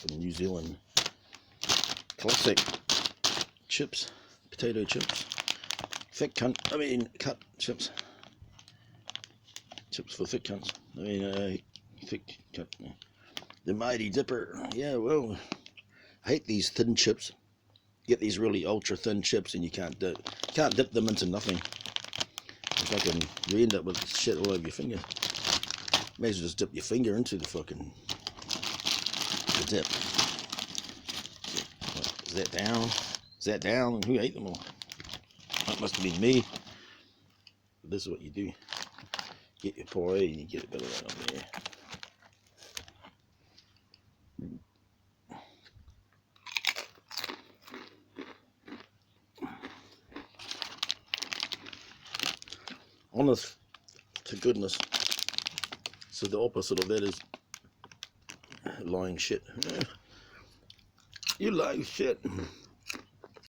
from New Zealand. Classic chips, potato chips. Thick cunt, cut chips. Chips for thick cunts. Thick cut. The Mighty Dipper. Yeah, well, I hate these thin chips. You get these really ultra thin chips and you can't dip them into nothing. Fucking, you end up with shit all over your finger. May as well just dip your finger into the fucking dip. Is that down? Is that down? Who ate them all? That must have been me. But this is what you do. Get your puree and you get it better right up there. Honest to goodness. So the opposite of that is lying shit. You lie shit.